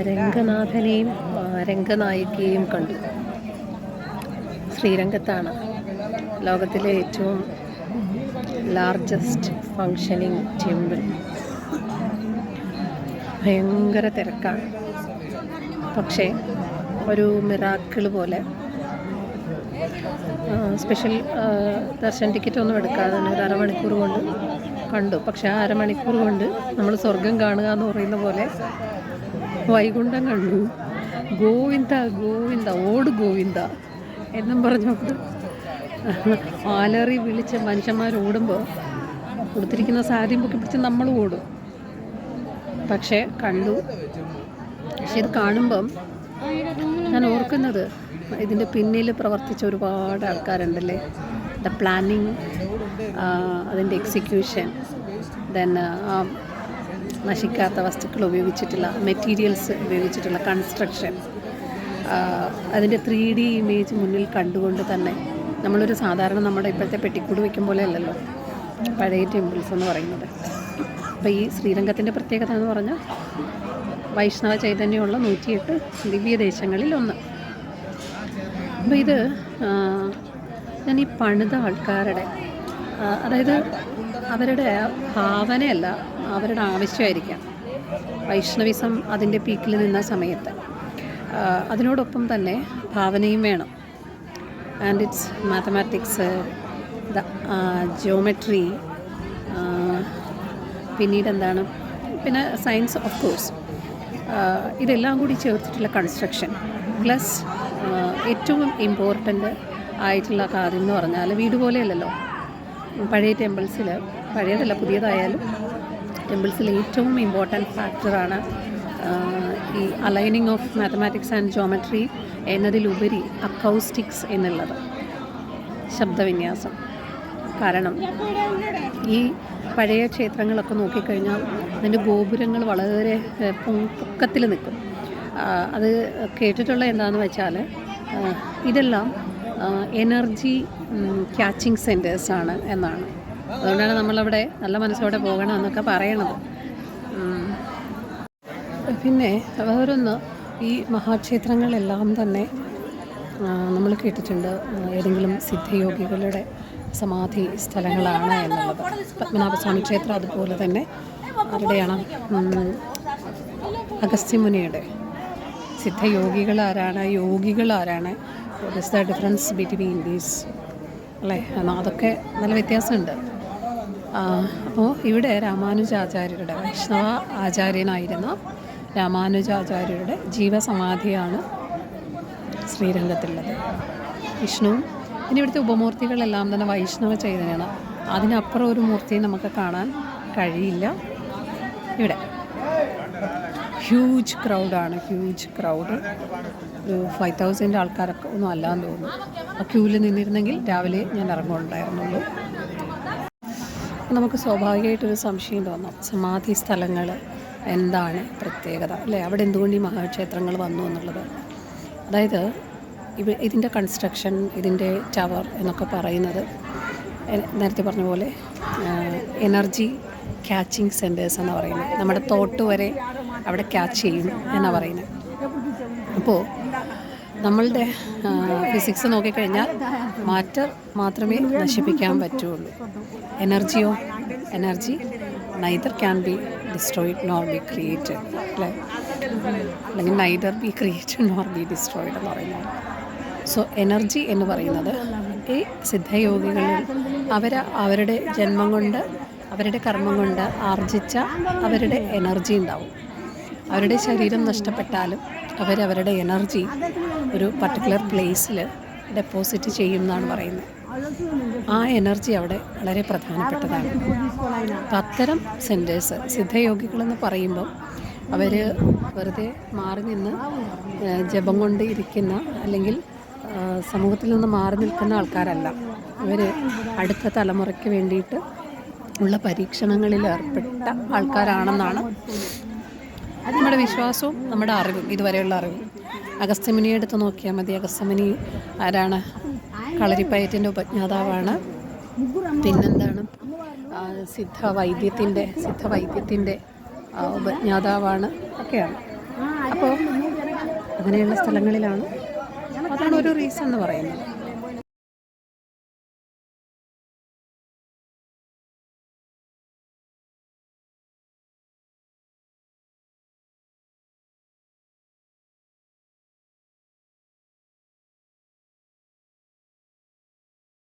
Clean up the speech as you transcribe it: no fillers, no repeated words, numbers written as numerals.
രംഗനാഥനെയും രംഗനായികയെയും കണ്ടു. ശ്രീരംഗത്താണ് ലോകത്തിലെ ഏറ്റവും ലാർജസ്റ്റ് ഫങ്ഷനിങ് ടെമ്പിൾ. ഭയങ്കര തിരക്കാണ്. പക്ഷേ ഒരു മിറാക്കിൾ പോലെ സ്പെഷ്യൽ ദർശൻ ടിക്കറ്റ് ഒന്നും എടുക്കാതെ തന്നെ ഒരു അരമണിക്കൂർ കൊണ്ട് കണ്ടു. പക്ഷേ ആ അരമണിക്കൂർ കൊണ്ട് നമ്മൾ സ്വർഗം കാണുക എന്ന് പറയുന്ന പോലെ വൈകുണ്ഠം കണ്ടു. ഗോവിന്ദ ഗോവിന്ദ ഓട് ഗോവിന്ദ എന്നും പറഞ്ഞുകൊണ്ട് ആലറി വിളിച്ച് മനുഷ്യന്മാർ ഓടുമ്പോൾ കൊടുത്തിരിക്കുന്ന സാരിയും പൊക്കി പിടിച്ച് നമ്മൾ ഓടും. പക്ഷേ കണ്ടു. പക്ഷെ ഇത് കാണുമ്പം ഞാൻ ഓർക്കുന്നത് ഇതിൻ്റെ പിന്നിൽ പ്രവർത്തിച്ച ഒരുപാട് ആൾക്കാരുണ്ടല്ലേ. ദ പ്ലാനിങ്, അതിൻ്റെ എക്സിക്യൂഷൻ, ദെൻ നശിക്കാത്ത വസ്തുക്കൾ ഉപയോഗിച്ചിട്ടുള്ള മെറ്റീരിയൽസ് ഉപയോഗിച്ചിട്ടുള്ള കൺസ്ട്രക്ഷൻ, അതിൻ്റെ 3D ഇമേജ് മുന്നിൽ കണ്ടുകൊണ്ട് തന്നെ നമ്മളൊരു സാധാരണ നമ്മുടെ ഇപ്പോഴത്തെ പെട്ടിക്കൂട് വയ്ക്കും പോലെ അല്ലല്ലോ പഴയ ടെമ്പിൾസ് എന്ന് പറയുന്നത്. അപ്പോൾ ഈ ശ്രീരംഗത്തിൻ്റെ പ്രത്യേകത എന്ന് പറഞ്ഞാൽ വൈഷ്ണവ ചൈതന്യമുള്ള 108 ദിവ്യദേശങ്ങളിൽ ഒന്ന്. അപ്പോൾ ഇത് ഞാൻ ഈ പണിത ആൾക്കാരുടെ, അതായത് അവരുടെ ഭാവനയല്ല, അവരുടെ ആവശ്യമായിരിക്കാം. വൈഷ്ണവിസം അതിൻ്റെ പീക്കിൽ നിന്ന സമയത്ത് അതിനോടൊപ്പം തന്നെ ഭാവനയും വേണം. ആൻഡ് ഇറ്റ്സ് മാത്തമാറ്റിക്സ്, ജിയോമെട്രി, പിന്നീട് എന്താണ്, പിന്നെ സയൻസ് ഓഫ് കോഴ്സ്, ഇതെല്ലാം കൂടി ചേർത്തിട്ടുള്ള കൺസ്ട്രക്ഷൻ. പ്ലസ് ഏറ്റവും ഇമ്പോർട്ടൻ്റ് ആയിട്ടുള്ള കാര്യം എന്ന് പറഞ്ഞാൽ വീട് പോലെയല്ലല്ലോ പഴയ ടെമ്പിൾസിൽ, പഴയതല്ല പുതിയതായാലും ടെമ്പിൾസിൽ ഏറ്റവും ഇമ്പോർട്ടൻറ്റ് ഫാക്ടറാണ് ഈ aligning of mathematics and geometry എന്നതിലുപരി അക്കൗസ്റ്റിക്സ് എന്നുള്ളത്, ശബ്ദവിന്യാസം. കാരണം ഈ പഴയ ക്ഷേത്രങ്ങളൊക്കെ നോക്കിക്കഴിഞ്ഞാൽ അതിൻ്റെ ഗോപുരങ്ങൾ വളരെ പൊക്കത്തിൽ നിൽക്കും. അത് കേട്ടിട്ടുള്ള എന്താണെന്ന് വെച്ചാൽ ഇതെല്ലാം എനർജി ക്യാച്ചിങ് സെൻറ്റേഴ്സാണ് എന്നാണ്. അതുകൊണ്ടാണ് നമ്മളവിടെ നല്ല മനസ്സോടെ പോകണം എന്നൊക്കെ പറയണത്. പിന്നെ വേറൊന്ന്, ഈ മഹാക്ഷേത്രങ്ങളെല്ലാം തന്നെ നമ്മൾ കേട്ടിട്ടുണ്ട് ഏതെങ്കിലും സിദ്ധയോഗികളുടെ സമാധി സ്ഥലങ്ങളാണ് എന്നുള്ളത്. പത്മനാഭസ്വാമി ക്ഷേത്രം അതുപോലെ തന്നെ അവിടെയാണ് അഗസ്ത്യമുനിയുടെ. സിദ്ധയോഗികൾ ആരാണ്, യോഗികൾ ആരാണ്, what is the difference between these അല്ലേ, അതൊക്കെ നല്ല വ്യത്യാസമുണ്ട്. അപ്പോൾ ഇവിടെ രാമാനുജാചാര്യരുടെ, വൈഷ്ണവ ആചാര്യനായിരുന്ന രാമാനുജാചാര്യരുടെ ജീവസമാധിയാണ് ശ്രീരംഗത്തുള്ളത്. വിഷ്ണുവും പിന്നെ ഇവിടുത്തെ ഉപമൂർത്തികളെല്ലാം തന്നെ വൈഷ്ണവ ചൈതന്യമാണ്. അതിനപ്പുറം ഒരു മൂർത്തി നമുക്ക് കാണാൻ കഴിയില്ല. ഇവിടെ ഹ്യൂജ് ക്രൗഡാണ്, ഹ്യൂജ് ക്രൗഡ്. ഒരു 5000 ആൾക്കാരൊക്കെ ഒന്നും അല്ലാന്ന് തോന്നുന്നു. ആ ക്യൂവിൽ നിന്നിരുന്നെങ്കിൽ രാവിലെ ഞാൻ ഇറങ്ങുന്നുണ്ടായിരുന്നുള്ളൂ. നമുക്ക് സ്വാഭാവികമായിട്ടൊരു സംശയം തോന്നാം, സമാധി സ്ഥലങ്ങൾ എന്താണ് പ്രത്യേകത അല്ലേ, അവിടെ എന്തുകൊണ്ട് ഈ മഹാക്ഷേത്രങ്ങൾ വന്നു എന്നുള്ളത്. അതായത് ഇതിൻ്റെ കൺസ്ട്രക്ഷൻ, ഇതിൻ്റെ ടവർ എന്നൊക്കെ പറയുന്നത് നേരത്തെ പറഞ്ഞ പോലെ എനർജി ക്യാച്ചിങ് സെൻറ്റേഴ്സ് എന്നാണ് പറയുന്നത്. നമ്മുടെ തോട്ട് വരെ അവിടെ ക്യാച്ച് ചെയ്യും എന്നാണ് പറയുന്നത്. അപ്പോൾ നമ്മളുടെ ഫിസിക്സ് നോക്കിക്കഴിഞ്ഞാൽ മാറ്റർ മാത്രമേ നശിപ്പിക്കാൻ പറ്റുള്ളൂ. എനർജിയോ, energy neither can be destroyed nor be created അല്ലേ, അല്ലെങ്കിൽ neither be created nor be destroyed എന്ന് പറയുന്നത്. സോ എനർജി എന്ന് പറയുന്നത് ഈ സിദ്ധയോഗികളിൽ അവരുടെ ജന്മം കൊണ്ട്, അവരുടെ കർമ്മം കൊണ്ട് ആർജിച്ച അവരുടെ എനർജി ഉണ്ടാവും. അവരുടെ ശരീരം നഷ്ടപ്പെട്ടാലും അവരവരുടെ എനർജി ഒരു പർട്ടിക്കുലർ പ്ലേസിൽ ഡെപ്പോസിറ്റ് ചെയ്യും എന്നാണ് പറയുന്നത്. ആ എനർജി അവിടെ വളരെ പ്രധാനപ്പെട്ടതാണ്. അപ്പം അത്തരം സെൻറ്റേഴ്സ് സിദ്ധയോഗികളെന്ന് പറയുമ്പം അവർ വെറുതെ മാറി നിന്ന് ജപം കൊണ്ട് ഇരിക്കുന്ന അല്ലെങ്കിൽ സമൂഹത്തിൽ നിന്ന് മാറി നിൽക്കുന്ന ആൾക്കാരല്ല. ഇവർ അടുത്ത തലമുറയ്ക്ക് വേണ്ടിയിട്ട് ഉള്ള പരീക്ഷണങ്ങളിൽ ഏർപ്പെട്ട ആൾക്കാരാണെന്നാണ് നമ്മുടെ വിശ്വാസവും നമ്മുടെ അറിവും, ഇതുവരെയുള്ള അറിവും. അഗസ്ത്യമുനിയെ എടുത്ത് നോക്കിയാൽ മതി. അഗസ്ത്യമുനി ആരാണ്? കളരിപ്പയറ്റിൻ്റെ ഉപജ്ഞാതാവാണ്. പിന്നെന്താണ്, സിദ്ധവൈദ്യത്തിൻ്റെ ഉപജ്ഞാതാവാണ് ഒക്കെയാണ്. അപ്പോൾ അങ്ങനെയുള്ള സ്ഥലങ്ങളിലാണ്, അതാണ് ഒരു റീസൺ എന്ന് പറയുന്നത്.